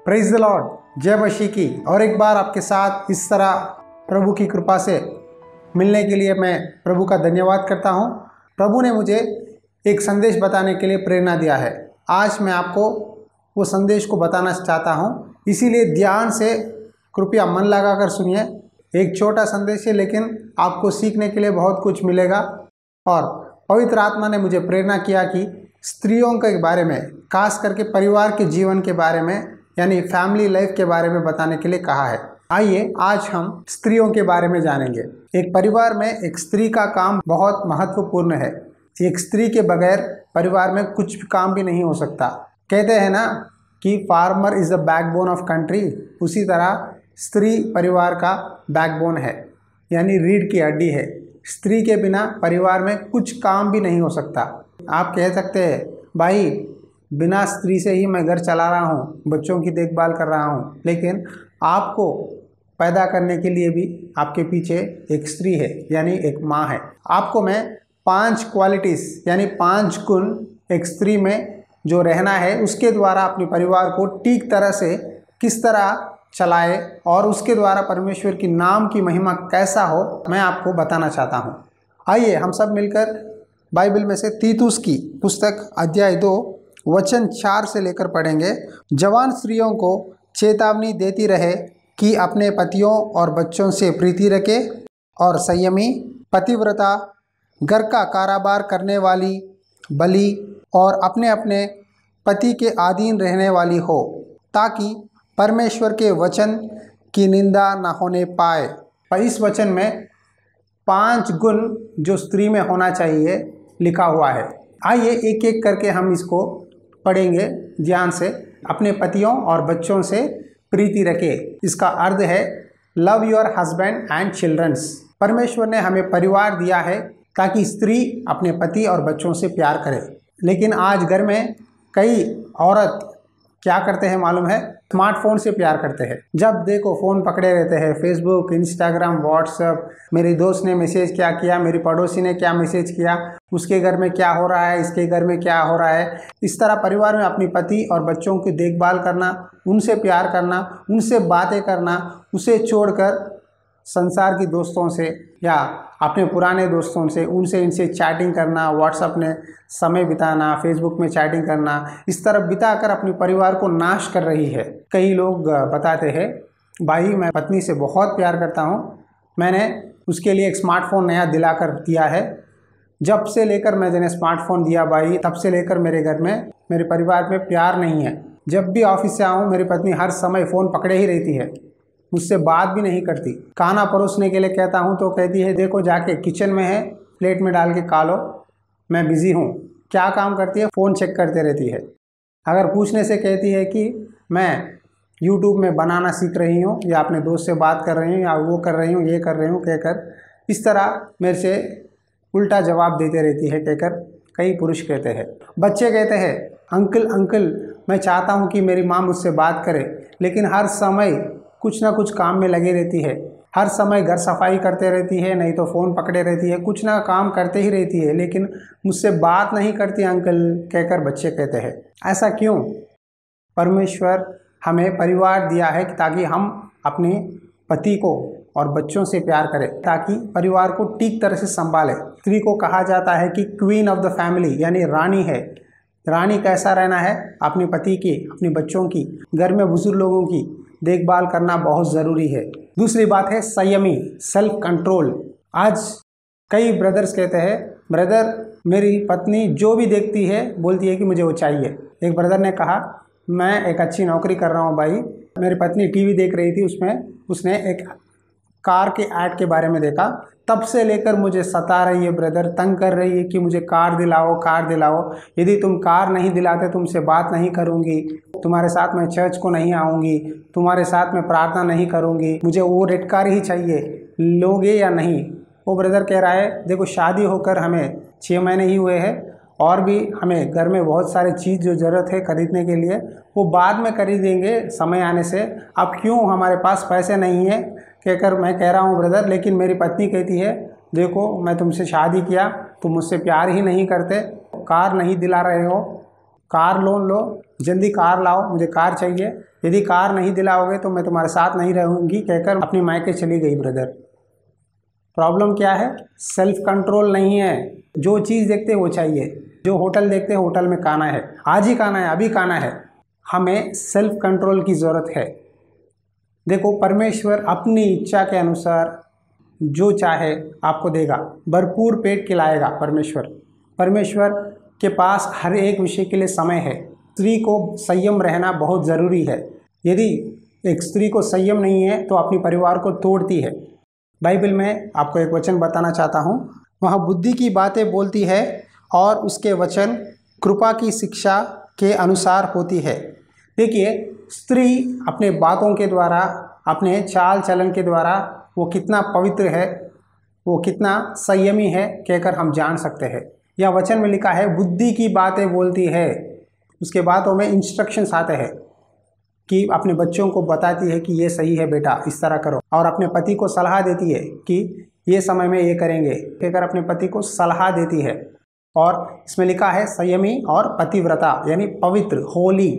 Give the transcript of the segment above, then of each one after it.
Praise the Lord, जय मसीह की। और एक बार आपके साथ इस तरह प्रभु की कृपा से मिलने के लिए मैं प्रभु का धन्यवाद करता हूँ। प्रभु ने मुझे एक संदेश बताने के लिए प्रेरणा दिया है। आज मैं आपको वो संदेश को बताना चाहता हूँ, इसीलिए ध्यान से कृपया मन लगा कर सुनिए। एक छोटा संदेश है लेकिन आपको सीखने के लिए बहुत कुछ मिलेगा। और पवित्र आत्मा ने मुझे प्रेरणा किया कि स्त्रियों के बारे में, खास करके परिवार के जीवन के बारे में, यानी फैमिली लाइफ के बारे में बताने के लिए कहा है। आइए आज हम स्त्रियों के बारे में जानेंगे। एक परिवार में एक स्त्री का काम बहुत महत्वपूर्ण है। एक स्त्री के बगैर परिवार में कुछ भी काम भी नहीं हो सकता। कहते हैं ना कि farmer is the backbone of country, उसी तरह स्त्री परिवार का बैकबोन है, यानी रीढ़ की हड्डी है। स्त्री के बिना परिवार में कुछ काम भी नहीं हो सकता। आप कह सकते हैं भाई बिना स्त्री से ही मैं घर चला रहा हूँ, बच्चों की देखभाल कर रहा हूँ, लेकिन आपको पैदा करने के लिए भी आपके पीछे एक स्त्री है, यानी एक माँ है। आपको मैं 5 क्वालिटीज़ यानी 5 गुण एक स्त्री में जो रहना है, उसके द्वारा अपने परिवार को ठीक तरह से किस तरह चलाए और उसके द्वारा परमेश्वर की नाम की महिमा कैसा हो, मैं आपको बताना चाहता हूँ। आइए हम सब मिलकर बाइबल में से तीतुस की पुस्तक अध्याय 2 वचन 4 से लेकर पढ़ेंगे। जवान स्त्रियों को चेतावनी देती रहे कि अपने पतियों और बच्चों से प्रीति रखे और संयमी, पतिव्रता, घर का कारोबार करने वाली, बलि और अपने अपने पति के अधीन रहने वाली हो, ताकि परमेश्वर के वचन की निंदा न होने पाए। पर इस वचन में 5 गुण जो स्त्री में होना चाहिए लिखा हुआ है। आइए एक एक करके हम इसको पढ़ेंगे ध्यान से। अपने पतियों और बच्चों से प्रीति रखे, इसका अर्थ है love your husband and childrens. परमेश्वर ने हमें परिवार दिया है ताकि स्त्री अपने पति और बच्चों से प्यार करे। लेकिन आज घर में कई औरत क्या करते हैं मालूम है? स्मार्टफोन से प्यार करते हैं। जब देखो फ़ोन पकड़े रहते हैं, फेसबुक, इंस्टाग्राम, व्हाट्सएप, मेरे दोस्त ने मैसेज क्या किया, मेरी पड़ोसी ने क्या मैसेज किया, उसके घर में क्या हो रहा है, इसके घर में क्या हो रहा है। इस तरह परिवार में अपनी पति और बच्चों की देखभाल करना, उनसे प्यार करना, उनसे बातें करना, उसे छोड़कर संसार की दोस्तों से या अपने पुराने दोस्तों से उनसे इनसे चैटिंग करना, व्हाट्सएप में समय बिताना, फेसबुक में चैटिंग करना, इस तरह बिताकर अपने परिवार को नाश कर रही है। कई लोग बताते हैं भाई मैं पत्नी से बहुत प्यार करता हूँ, मैंने उसके लिए एक स्मार्टफोन नया दिलाकर दिया है। जब से लेकर मैंने स्मार्टफोन दिया भाई, तब से लेकर मेरे घर में, मेरे परिवार में प्यार नहीं है। जब भी ऑफिस से आऊँ मेरी पत्नी हर समय फ़ोन पकड़े ही रहती है, मुझसे बात भी नहीं करती। खाना परोसने के लिए कहता हूँ तो कहती है देखो जाके किचन में है, प्लेट में डाल के खा लो, मैं बिज़ी हूँ। क्या काम करती है? फ़ोन चेक करते रहती है। अगर पूछने से कहती है कि मैं यूट्यूब में बनाना सीख रही हूँ या अपने दोस्त से बात कर रही हूँ या वो कर रही हूँ, ये कर रही हूँ कहकर इस तरह मेरे से उल्टा जवाब देते रहती है कहकर कई पुरुष कहते हैं। बच्चे कहते हैं अंकल अंकल मैं चाहता हूँ कि मेरी माँ मुझसे बात करे, लेकिन हर समय कुछ ना कुछ काम में लगी रहती है। हर समय घर सफाई करते रहती है, नहीं तो फ़ोन पकड़े रहती है, कुछ ना काम करते ही रहती है, लेकिन मुझसे बात नहीं करती अंकल कहकर बच्चे कहते हैं। ऐसा क्यों? परमेश्वर हमें परिवार दिया है ताकि हम अपने पति को और बच्चों से प्यार करें, ताकि परिवार को ठीक तरह से संभालें। स्त्री को कहा जाता है कि क्वीन ऑफ द फैमिली, यानी रानी है। रानी कैसा रहना है? अपने पति की, अपने बच्चों की, घर में बुजुर्ग लोगों की देखभाल करना बहुत ज़रूरी है। दूसरी बात है संयमी, सेल्फ कंट्रोल। आज कई ब्रदर्स कहते हैं ब्रदर मेरी पत्नी जो भी देखती है बोलती है कि मुझे वो चाहिए। एक ब्रदर ने कहा मैं एक अच्छी नौकरी कर रहा हूँ भाई, मेरी पत्नी टीवी देख रही थी, उसमें उसने एक कार के ऐड के बारे में देखा, तब से लेकर मुझे सता रही है ब्रदर, तंग कर रही है कि मुझे कार दिलाओ कार दिलाओ। यदि तुम कार नहीं दिलाते तुमसे बात नहीं करूँगी, तुम्हारे साथ मैं चर्च को नहीं आऊँगी, तुम्हारे साथ मैं प्रार्थना नहीं करूँगी, मुझे वो रेड कार ही चाहिए, लोगे या नहीं? वो ब्रदर कह रहा है देखो शादी होकर हमें 6 महीने ही हुए हैं और भी हमें घर में बहुत सारे चीज़ जो ज़रूरत है खरीदने के लिए वो बाद में खरीदेंगे समय आने से, अब क्यों हमारे पास पैसे नहीं है कहकर मैं कह रहा हूँ ब्रदर। लेकिन मेरी पत्नी कहती है देखो मैं तुमसे शादी किया, तुम मुझसे प्यार ही नहीं करते, कार नहीं दिला रहे हो, कार लोन लो, जल्दी कार लाओ, मुझे कार चाहिए, यदि कार नहीं दिलाओगे तो मैं तुम्हारे साथ नहीं रहूँगी कहकर अपनी मायके चली गई ब्रदर। प्रॉब्लम क्या है? सेल्फ कंट्रोल नहीं है। जो चीज़ देखते वो चाहिए, जो होटल देखते होटल में खाना है, आज ही खाना है, अभी खाना है। हमें सेल्फ कंट्रोल की ज़रूरत है। देखो, परमेश्वर अपनी इच्छा के अनुसार जो चाहे आपको देगा, भरपूर पेट खिलाएगा। परमेश्वर के पास हर एक विषय के लिए समय है। स्त्री को संयम रहना बहुत ज़रूरी है। यदि एक स्त्री को संयम नहीं है तो अपनी परिवार को तोड़ती है। बाइबल में आपको एक वचन बताना चाहता हूँ, वह बुद्धि की बातें बोलती है और उसके वचन कृपा की शिक्षा के अनुसार होती है। देखिए, स्त्री अपने बातों के द्वारा, अपने चाल चलन के द्वारा वो कितना पवित्र है, वो कितना संयमी है कहकर हम जान सकते हैं। यह वचन में लिखा है, बुद्धि की बातें बोलती है। उसके बातों में इंस्ट्रक्शंस आते हैं कि अपने बच्चों को बताती है कि ये सही है बेटा, इस तरह करो, और अपने पति को सलाह देती है कि ये समय में ये करेंगे कहकर अपने पति को सलाह देती है। और इसमें लिखा है संयमी और पतिव्रता, यानी पवित्र, होली।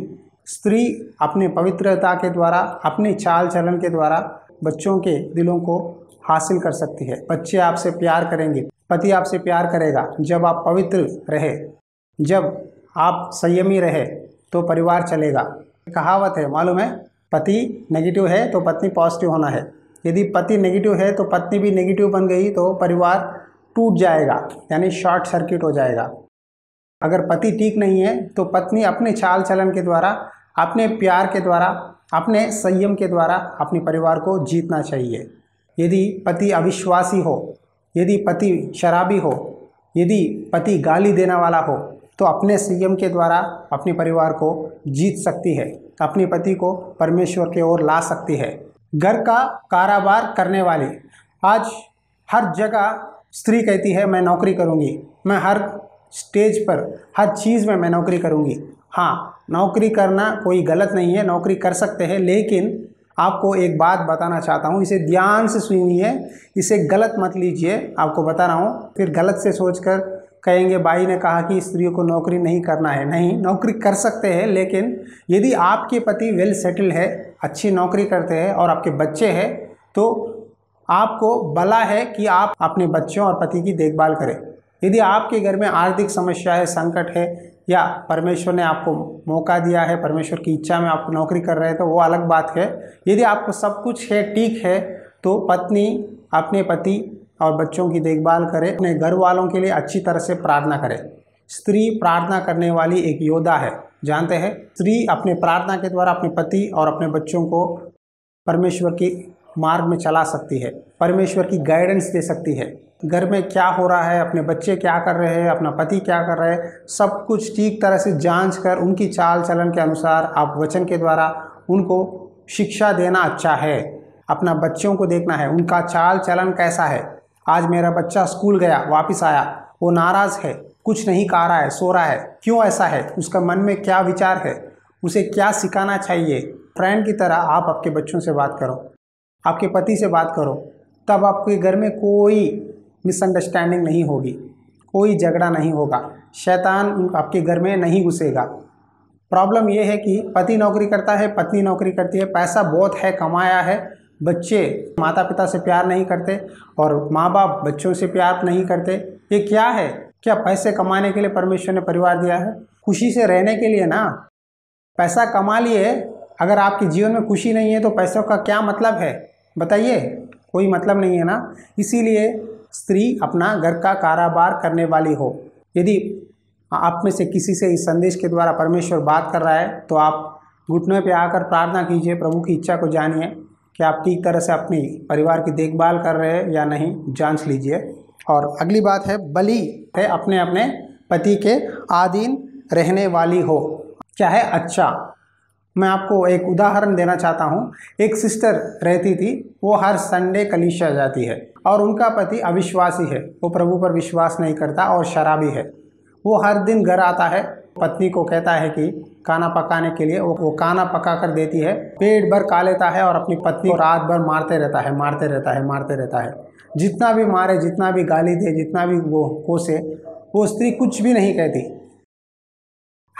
स्त्री अपने पवित्रता के द्वारा, अपने चाल चलन के द्वारा बच्चों के दिलों को हासिल कर सकती है। बच्चे आपसे प्यार करेंगे, पति आपसे प्यार करेगा जब आप पवित्र रहे, जब आप संयमी रहे तो परिवार चलेगा। कहावत है, मालूम है, पति नेगेटिव है तो पत्नी पॉजिटिव होना है। यदि पति नेगेटिव है तो पत्नी भी नेगेटिव बन गई तो परिवार टूट जाएगा, यानी शॉर्ट सर्किट हो जाएगा। अगर पति ठीक नहीं है तो पत्नी अपने चाल चलन के द्वारा, अपने प्यार के द्वारा, अपने संयम के द्वारा अपने परिवार को जीतना चाहिए। यदि पति अविश्वासी हो, यदि पति शराबी हो, यदि पति गाली देने वाला हो तो अपने संयम के द्वारा अपने परिवार को जीत सकती है, अपने पति को परमेश्वर की ओर ला सकती है। घर का कारोबार करने वाली, आज हर जगह स्त्री कहती है मैं नौकरी करूंगी, मैं हर स्टेज पर, हर चीज़ में मैं नौकरी करूंगी। हाँ, नौकरी करना कोई गलत नहीं है, नौकरी कर सकते हैं, लेकिन आपको एक बात बताना चाहता हूँ, इसे ध्यान से सुनिए, इसे गलत मत लीजिए। आपको बता रहा हूँ, फिर गलत से सोचकर कहेंगे भाई ने कहा कि स्त्रियों को नौकरी नहीं करना है। नहीं, नौकरी कर सकते हैं, लेकिन यदि आपके पति वेल सेटल है, अच्छी नौकरी करते हैं और आपके बच्चे हैं, तो आपको भला है कि आप अपने बच्चों और पति की देखभाल करें। यदि आपके घर में आर्थिक समस्या है, संकट है, या परमेश्वर ने आपको मौका दिया है, परमेश्वर की इच्छा में आप नौकरी कर रहे हैं, तो वो अलग बात है। यदि आपको सब कुछ है, ठीक है, तो पत्नी अपने पति और बच्चों की देखभाल करे, अपने घर वालों के लिए अच्छी तरह से प्रार्थना करे। स्त्री प्रार्थना करने वाली एक योद्धा है, जानते हैं। स्त्री अपने प्रार्थना के द्वारा अपने पति और अपने बच्चों को परमेश्वर की मार्ग में चला सकती है, परमेश्वर की गाइडेंस दे सकती है। घर में क्या हो रहा है, अपने बच्चे क्या कर रहे हैं, अपना पति क्या कर रहे हैं, सब कुछ ठीक तरह से जांच कर उनकी चाल चलन के अनुसार आप वचन के द्वारा उनको शिक्षा देना अच्छा है। अपना बच्चों को देखना है, उनका चाल चलन कैसा है। आज मेरा बच्चा स्कूल गया, वापस आया, वो नाराज़ है, कुछ नहीं खा रहा है, सो रहा है, क्यों ऐसा है, उसका मन में क्या विचार है, उसे क्या सिखाना चाहिए। फ्रेंड की तरह आप आपके बच्चों से बात करो, आपके पति से बात करो, तब आपके घर में कोई मिसअंडरस्टैंडिंग नहीं होगी, कोई झगड़ा नहीं होगा, शैतान आपके घर में नहीं घुसेगा। प्रॉब्लम यह है कि पति नौकरी करता है, पत्नी नौकरी करती है, पैसा बहुत है, कमाया है, बच्चे माता पिता से प्यार नहीं करते और माँ बाप बच्चों से प्यार नहीं करते। ये क्या है? क्या पैसे कमाने के लिए परमेश्वर ने परिवार दिया है? खुशी से रहने के लिए ना। पैसा कमा लिए, अगर आपके जीवन में खुशी नहीं है तो पैसों का क्या मतलब है, बताइए? कोई मतलब नहीं है ना। इसीलिए स्त्री अपना घर का कारोबार करने वाली हो। यदि आप में से किसी से इस संदेश के द्वारा परमेश्वर बात कर रहा है तो आप घुटनों पे आकर प्रार्थना कीजिए, प्रभु की इच्छा को जानिए कि आप ठीक तरह से अपनी परिवार की देखभाल कर रहे हैं या नहीं, जांच लीजिए। और अगली बात है, बलि है अपने अपने पति के अधीन रहने वाली हो। क्या है? अच्छा, मैं आपको एक उदाहरण देना चाहता हूँ। एक सिस्टर रहती थी, वो हर संडे कलीसिया जाती है और उनका पति अविश्वासी है, वो प्रभु पर विश्वास नहीं करता और शराबी है। वो हर दिन घर आता है, पत्नी को कहता है कि खाना पकाने के लिए, वो खाना पका कर देती है, पेट भर खा लेता है और अपनी पत्नी को रात भर मारते रहता है। जितना भी मारे, जितना भी गाली दे, जितना भी वो कोसे, वो स्त्री कुछ भी नहीं कहती।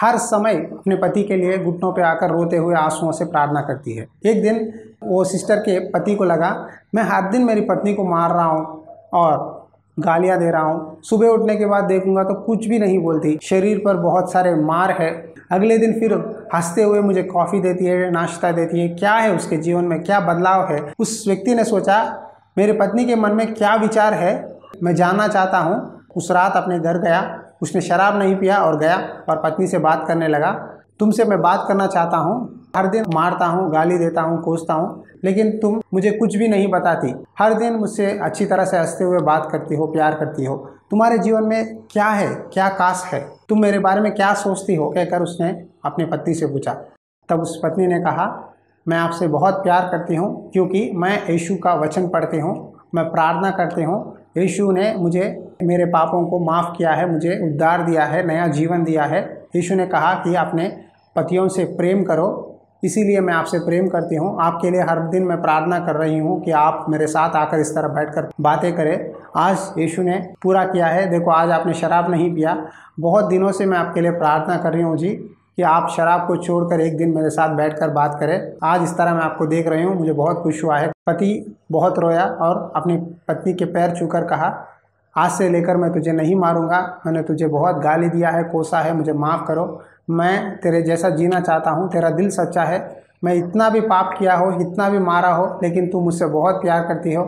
हर समय अपने पति के लिए घुटनों पे आकर रोते हुए आंसुओं से प्रार्थना करती है। एक दिन वो सिस्टर के पति को लगा मैं हर दिन मेरी पत्नी को मार रहा हूँ और गालियाँ दे रहा हूँ, सुबह उठने के बाद देखूंगा तो कुछ भी नहीं बोलती, शरीर पर बहुत सारे मार है। अगले दिन फिर हंसते हुए मुझे कॉफ़ी देती है, नाश्ता देती है। क्या है उसके जीवन में, क्या बदलाव है? उस व्यक्ति ने सोचा मेरे पत्नी के मन में क्या विचार है, मैं जानना चाहता हूँ। उस रात अपने घर गया, उसने शराब नहीं पिया और गया और पत्नी से बात करने लगा। तुमसे मैं बात करना चाहता हूँ, हर दिन मारता हूँ, गाली देता हूँ, कोसता हूँ, लेकिन तुम मुझे कुछ भी नहीं बताती। हर दिन मुझसे अच्छी तरह से हंसते हुए बात करती हो, प्यार करती हो। तुम्हारे जीवन में क्या है, क्या काश है, तुम मेरे बारे में क्या सोचती हो, कहकर उसने अपनी पत्नी से पूछा। तब उस पत्नी ने कहा मैं आपसे बहुत प्यार करती हूँ क्योंकि मैं यीशु का वचन पढ़ती हूँ, मैं प्रार्थना करती हूँ। यीशु ने मुझे मेरे पापों को माफ़ किया है, मुझे उद्धार दिया है, नया जीवन दिया है। यीशु ने कहा कि अपने पतियों से प्रेम करो, इसीलिए मैं आपसे प्रेम करती हूँ। आपके लिए हर दिन मैं प्रार्थना कर रही हूँ कि आप मेरे साथ आकर इस तरह बैठकर बातें करें। आज यीशु ने पूरा किया है। देखो आज आपने शराब नहीं पिया। बहुत दिनों से मैं आपके लिए प्रार्थना कर रही हूँ जी कि आप शराब को छोड़कर एक दिन मेरे साथ बैठकर बात करें। आज इस तरह मैं आपको देख रही हूँ, मुझे बहुत खुश हुआ है। पति बहुत रोया और अपनी पत्नी के पैर छूकर कहा आज से लेकर मैं तुझे नहीं मारूंगा, मैंने तुझे बहुत गाली दिया है, कोसा है, मुझे माफ़ करो। मैं तेरे जैसा जीना चाहता हूँ, तेरा दिल सच्चा है। मैं इतना भी पाप किया हो, इतना भी मारा हो, लेकिन तू मुझसे बहुत प्यार करती हो।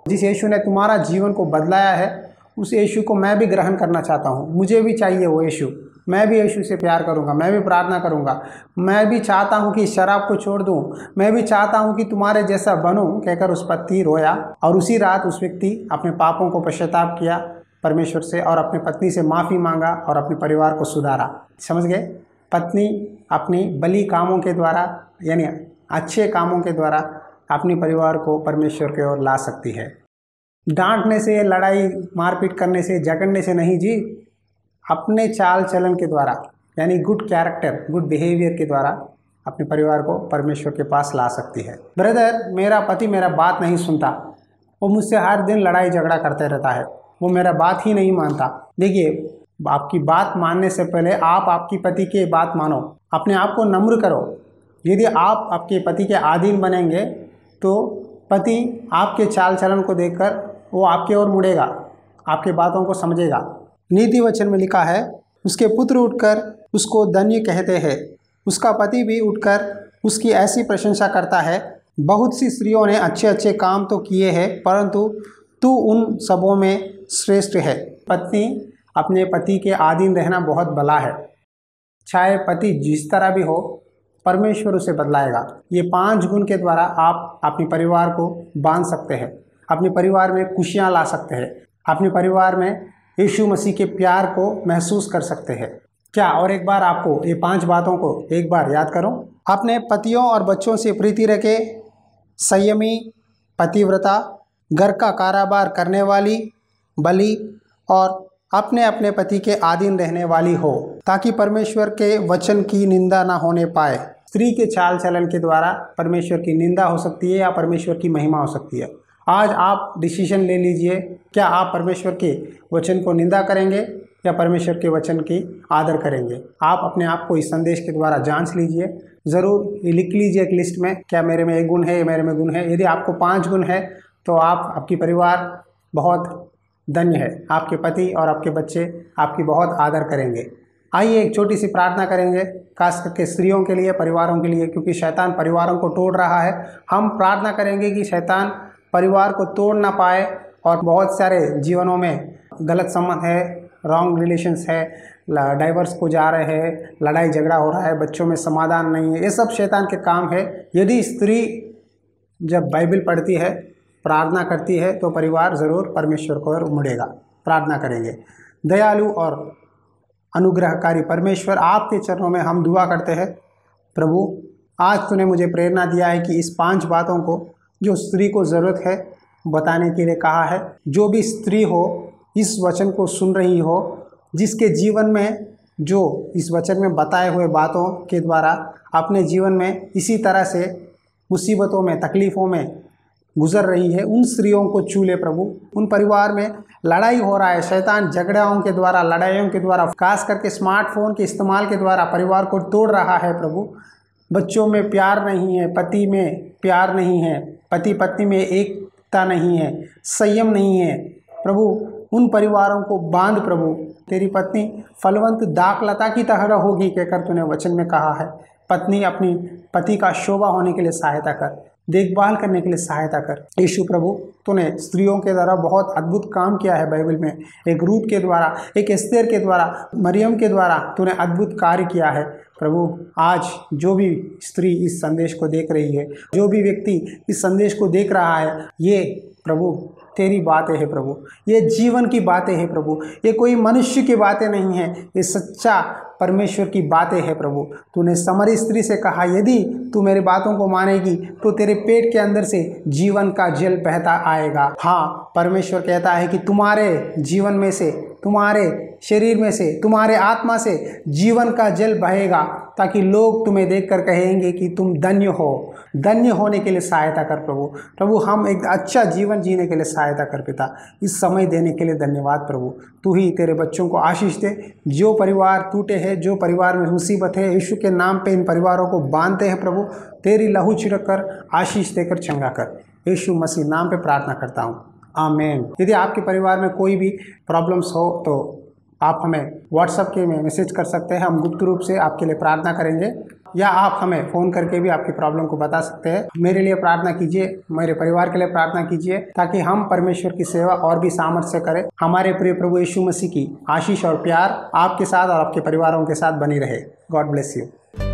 जिस यीशु ने तुम्हारा जीवन को बदलाया है उस यीशु को मैं भी ग्रहण करना चाहता हूँ। मुझे भी चाहिए वो यीशु। मैं भी यीशु से प्यार करूँगा, मैं भी प्रार्थना करूँगा। मैं भी चाहता हूँ कि शराब को छोड़ दूँ, मैं भी चाहता हूँ कि तुम्हारे जैसा बनूँ, कहकर उस पति रोया। और उसी रात उस व्यक्ति अपने पापों को पश्चाताप किया परमेश्वर से और अपनी पत्नी से माफ़ी मांगा और अपने परिवार को सुधारा। समझ गए? पत्नी अपनी भली कामों के द्वारा यानी अच्छे कामों के द्वारा अपने परिवार को परमेश्वर की ओर ला सकती है। डांटने से, लड़ाई मारपीट करने से, झगड़ने से नहीं जी, अपने चाल चलन के द्वारा यानी गुड कैरेक्टर, गुड बिहेवियर के द्वारा अपने परिवार को परमेश्वर के पास ला सकती है। ब्रदर, मेरा पति मेरा बात नहीं सुनता, वो मुझसे हर दिन लड़ाई झगड़ा करते रहता है, वो मेरा बात ही नहीं मानता। देखिए, आपकी बात मानने से पहले आप आपकी पति की बात मानो, अपने आप को नम्र करो। यदि आप आपके पति के अधीन बनेंगे तो पति आपके चाल चलन को देखकर वो आपकी ओर मुड़ेगा, आपकी बातों को समझेगा। नीति वचन में लिखा है उसके पुत्र उठकर उसको धन्य कहते हैं, उसका पति भी उठकर उसकी ऐसी प्रशंसा करता है। बहुत सी स्त्रियों ने अच्छे अच्छे काम तो किए हैं परंतु तू उन सबों में श्रेष्ठ है। पत्नी अपने पति के अधीन रहना बहुत भला है। चाहे पति जिस तरह भी हो, परमेश्वर उसे बदलाएगा। ये 5 गुण के द्वारा आप अपने परिवार को बांध सकते हैं, अपने परिवार में खुशियाँ ला सकते हैं, अपने परिवार में यीशु मसीह के प्यार को महसूस कर सकते हैं। क्या और एक बार आपको ये 5 बातों को एक बार याद करो। अपने पतियों और बच्चों से प्रीति रखे, संयमी, पतिव्रता, घर का कारोबार करने वाली, बली और अपने अपने पति के अधीन रहने वाली हो, ताकि परमेश्वर के वचन की निंदा ना होने पाए। स्त्री के चाल चलन के द्वारा परमेश्वर की निंदा हो सकती है या परमेश्वर की महिमा हो सकती है। आज आप डिसीजन ले लीजिए, क्या आप परमेश्वर के वचन को निंदा करेंगे या परमेश्वर के वचन की आदर करेंगे। आप अपने आप को इस संदेश के द्वारा जांच लीजिए। ज़रूर लिख लीजिए एक लिस्ट में, क्या मेरे में एक गुण है, मेरे में गुण है। यदि आपको 5 गुण है तो आप, आपकी परिवार बहुत धन्य है। आपके पति और आपके बच्चे आपकी बहुत आदर करेंगे। आइए एक छोटी सी प्रार्थना करेंगे, खास करके स्त्रियों के लिए, परिवारों के लिए, क्योंकि शैतान परिवारों को तोड़ रहा है। हम प्रार्थना करेंगे कि शैतान परिवार को तोड़ ना पाए और बहुत सारे जीवनों में गलत संबंध है, रॉन्ग रिलेशंस है, डाइवर्स को जा रहे हैं, लड़ाई झगड़ा हो रहा है, बच्चों में समाधान नहीं है, ये सब शैतान के काम है। यदि स्त्री जब बाइबल पढ़ती है, प्रार्थना करती है, तो परिवार ज़रूर परमेश्वर को ओर मुड़ेगा। प्रार्थना करेंगे। दयालु और अनुग्रहकारी परमेश्वर, आपके चरणों में हम दुआ करते हैं। प्रभु, आज तूने मुझे प्रेरणा दिया है कि इस 5 बातों को जो स्त्री को ज़रूरत है बताने के लिए कहा है। जो भी स्त्री हो, इस वचन को सुन रही हो, जिसके जीवन में जो इस वचन में बताए हुए बातों के द्वारा अपने जीवन में इसी तरह से मुसीबतों में, तकलीफ़ों में गुजर रही है उन स्त्रियों को छू ले प्रभु। उन परिवार में लड़ाई हो रहा है, शैतान झगड़ाओं के द्वारा, लड़ाइयों के द्वारा, खास करके स्मार्टफोन के इस्तेमाल के द्वारा परिवार को तोड़ रहा है प्रभु। बच्चों में प्यार नहीं है, पति में प्यार नहीं है, पति पत्नी में एकता नहीं है, संयम नहीं है प्रभु। उन परिवारों को बांध प्रभु। तेरी पत्नी फलवंत दाखलता की तरह होगी कहकर तूने वचन में कहा है। पत्नी अपनी पति का शोभा होने के लिए सहायता कर, देखभाल करने के लिए सहायता कर। यीशु प्रभु, तूने स्त्रियों के द्वारा बहुत अद्भुत काम किया है बाइबल में। एक रूत के द्वारा, एक एस्तेर के द्वारा, मरियम के द्वारा तूने अद्भुत कार्य किया है प्रभु। आज जो भी स्त्री इस संदेश को देख रही है, जो भी व्यक्ति इस संदेश को देख रहा है, ये प्रभु तेरी बातें हैं प्रभु, ये जीवन की बातें हैं प्रभु, ये कोई मनुष्य की बातें नहीं हैं, ये सच्चा परमेश्वर की बातें हैं प्रभु। तूने समरी स्त्री से कहा, यदि तू मेरी बातों को मानेगी तो तेरे पेट के अंदर से जीवन का जल बहता आएगा। हाँ, परमेश्वर कहता है कि तुम्हारे जीवन में से, तुम्हारे शरीर में से, तुम्हारे आत्मा से जीवन का जल बहेगा, ताकि लोग तुम्हें देखकर कहेंगे कि तुम धन्य हो। धन्य होने के लिए सहायता कर प्रभु। प्रभु, हम एक अच्छा जीवन जीने के लिए सहायता कर पिता। इस समय देने के लिए धन्यवाद प्रभु। तू ही तेरे बच्चों को आशीष दे। जो परिवार टूटे हैं, जो परिवार में मुसीबत है, यीशु के नाम पे इन परिवारों को बांधते हैं प्रभु। तेरी लहू छिड़क कर, आशीष देकर चंगा कर। यीशु मसीह नाम पे प्रार्थना करता हूँ, आमीन। यदि आपके परिवार में कोई भी प्रॉब्लम्स हो तो आप हमें व्हाट्सएप के में मैसेज कर सकते हैं। हम गुप्त रूप से आपके लिए प्रार्थना करेंगे, या आप हमें फ़ोन करके भी आपकी प्रॉब्लम को बता सकते हैं। मेरे लिए प्रार्थना कीजिए, मेरे परिवार के लिए प्रार्थना कीजिए, ताकि हम परमेश्वर की सेवा और भी सामर्थ्य से करें। हमारे प्रिय प्रभु यीशु मसीह की आशीष और प्यार आपके साथ और आपके परिवारों के साथ बनी रहे। God bless you.